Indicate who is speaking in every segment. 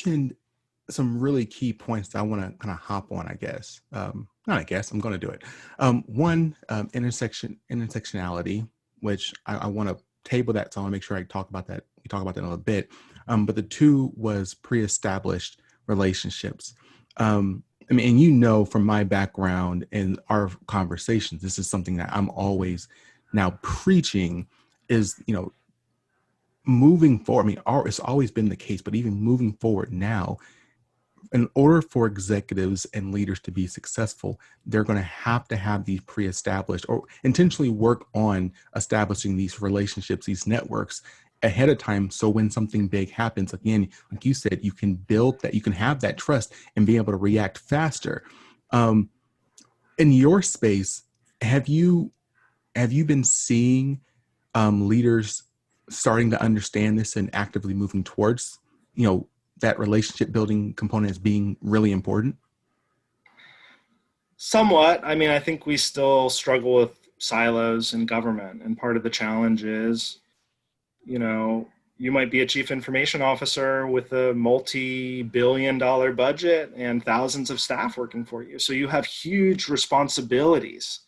Speaker 1: mentioned some really key points that I want to kind of hop on, I guess. Not I guess, I'm going to do it. One, intersectionality, which I want to table that. So I want to make sure I talk about that. We talk about that in a little bit. But the two was pre-established relationships. I mean, and from my background and our conversations, this is something that I'm always now preaching is, moving forward. I mean, it's always been the case, but even moving forward now, in order for executives and leaders to be successful, they're going to have these pre-established or intentionally work on establishing these relationships, these networks ahead of time. So when something big happens, again, like you said, you can build that, you can have that trust and be able to react faster. Um, in your space, have you been seeing leaders starting to understand this and actively moving towards, that relationship building component as being really important?
Speaker 2: Somewhat. I mean, I think we still struggle with silos in government, and part of the challenge is, you know, you might be a chief information officer with a multi-billion-dollar budget and thousands of staff working for you. So you have huge responsibilities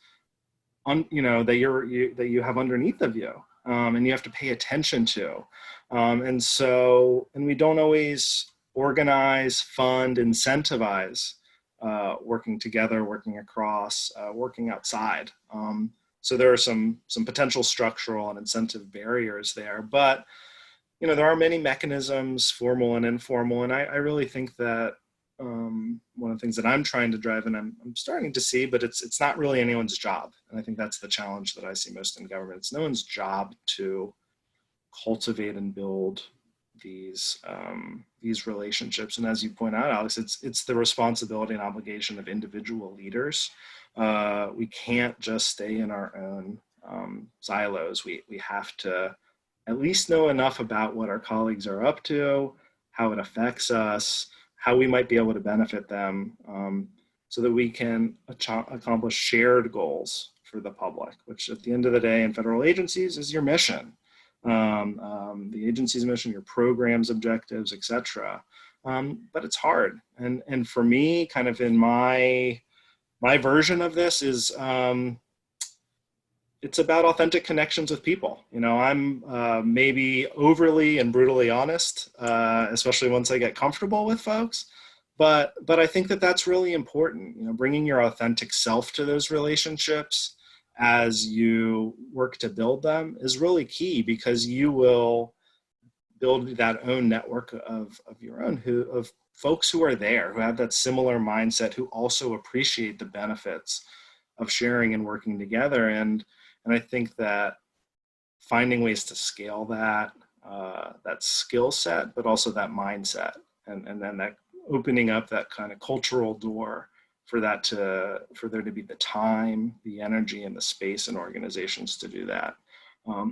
Speaker 2: that you have underneath of you, and you have to pay attention to. And we don't always organize, fund, incentivize working together, working across, working outside. So there are some potential structural and incentive barriers there, but there are many mechanisms, formal and informal, and I really think that one of the things that I'm trying to drive, and I'm starting to see, but it's not really anyone's job, and I think that's the challenge that I see most in government. It's no one's job to cultivate and build these relationships. And as you point out, Alex, it's the responsibility and obligation of individual leaders. We can't just stay in our own silos. We have to at least know enough about what our colleagues are up to, how it affects us, how we might be able to benefit them, so that we can accomplish shared goals for the public, which at the end of the day in federal agencies is your mission. The agency's mission, your program's objectives, etc. But it's hard. And for me, kind of in my version of this is, it's about authentic connections with people. I'm maybe overly and brutally honest, especially once I get comfortable with folks. But I think that that's really important. Bringing your authentic self to those relationships as you work to build them is really key, because you will build that own network of your own, of folks who are there, who have that similar mindset, who also appreciate the benefits of sharing and working together. And I think that finding ways to scale that skill set, but also that mindset, and then that opening up that kind of cultural door for there to be the time, the energy, and the space in organizations to do that,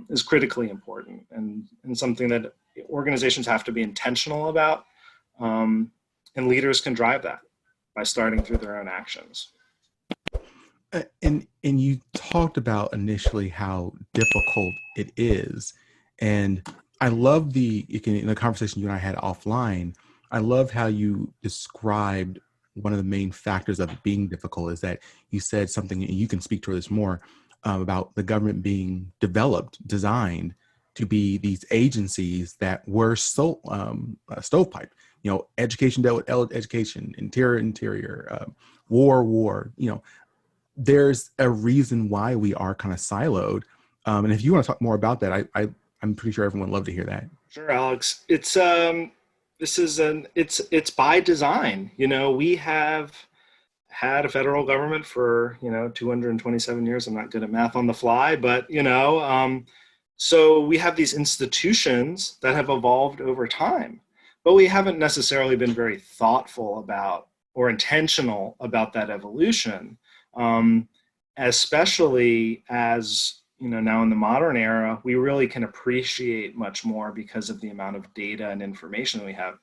Speaker 2: is critically important, and something that organizations have to be intentional about, and leaders can drive that by starting through their own actions.
Speaker 1: And you talked about initially how difficult it is, and I love in the conversation you and I had offline. I love how you described one of the main factors of it being difficult is that you said something, and you can speak to this more, about the government being designed to be these agencies that were stovepipe. Education dealt with education, interior, war. There's a reason why we are kind of siloed. And if you want to talk more about that, I'm pretty sure everyone would love to hear that.
Speaker 2: Sure, Alex. It's by design. We have had a federal government for 227 years. I'm not good at math on the fly, but so we have these institutions that have evolved over time, but we haven't necessarily been very thoughtful about or intentional about that evolution, especially as now in the modern era, we really can appreciate much more because of the amount of data and information that we have,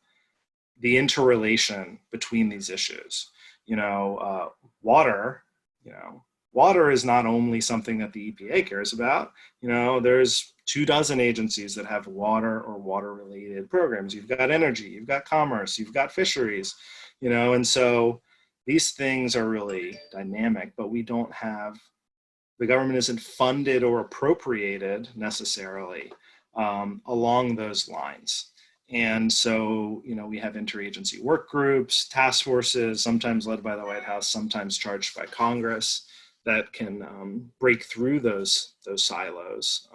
Speaker 2: the interrelation between these issues. Water, water is not only something that the EPA cares about. There's 24 agencies that have water or water related programs. You've got energy, you've got commerce, you've got fisheries, and so these things are really dynamic, but the government isn't funded or appropriated necessarily along those lines. And so, we have interagency work groups, task forces, sometimes led by the White House, sometimes charged by Congress, that can break through those silos,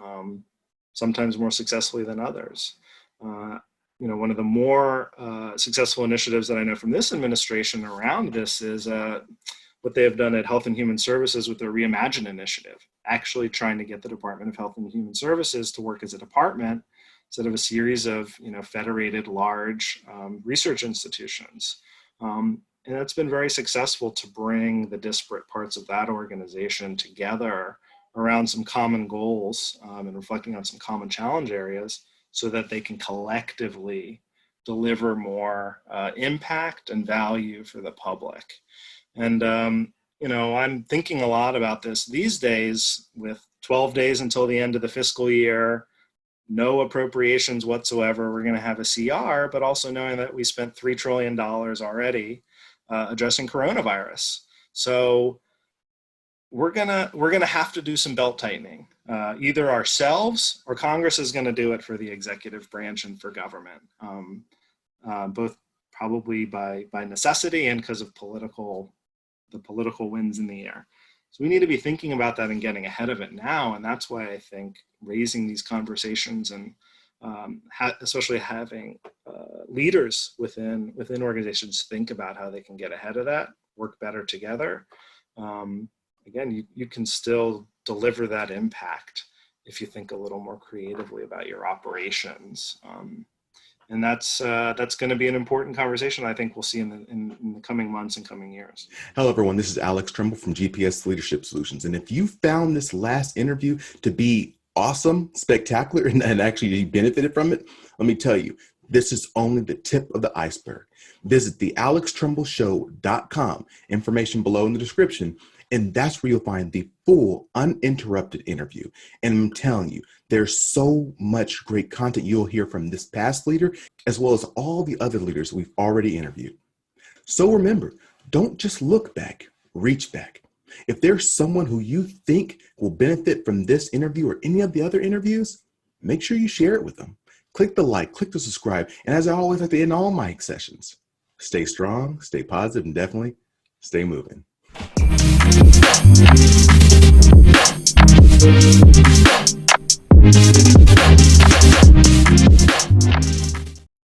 Speaker 2: sometimes more successfully than others. One of the more successful initiatives that I know from this administration around this is what they have done at Health and Human Services with their Reimagine initiative, actually trying to get the Department of Health and Human Services to work as a department instead of a series of federated large research institutions. And it's been very successful to bring the disparate parts of that organization together around some common goals and reflecting on some common challenge areas so that they can collectively deliver more impact and value for the public. And, I'm thinking a lot about this these days with 12 days until the end of the fiscal year, no appropriations whatsoever. We're going to have a CR, but also knowing that we spent $3 trillion already addressing coronavirus. So we're gonna have to do some belt tightening, either ourselves or Congress is going to do it for the executive branch and for government, both probably by necessity and because of the political winds in the air. So we need to be thinking about that and getting ahead of it now. And that's why I think raising these conversations and especially having leaders within organizations think about how they can get ahead of that, work better together. Again, you can still deliver that impact if you think a little more creatively about your operations. And that's going to be an important conversation I think we'll see in the coming months and coming years.
Speaker 1: Hello, everyone. This is Alex Tremble from GPS Leadership Solutions. And if you found this last interview to be awesome, spectacular, and actually you benefited from it, let me tell you, this is only the tip of the iceberg. Visit the alextrembleshow.com, information below in the description, and that's where you'll find the full uninterrupted interview. And I'm telling you, there's so much great content you'll hear from this past leader, as well as all the other leaders we've already interviewed. So remember, don't just look back, reach back. If there's someone who you think will benefit from this interview or any of the other interviews, make sure you share it with them. Click the like, click the subscribe. And as I always like to end all my sessions, stay strong, stay positive, and definitely stay moving.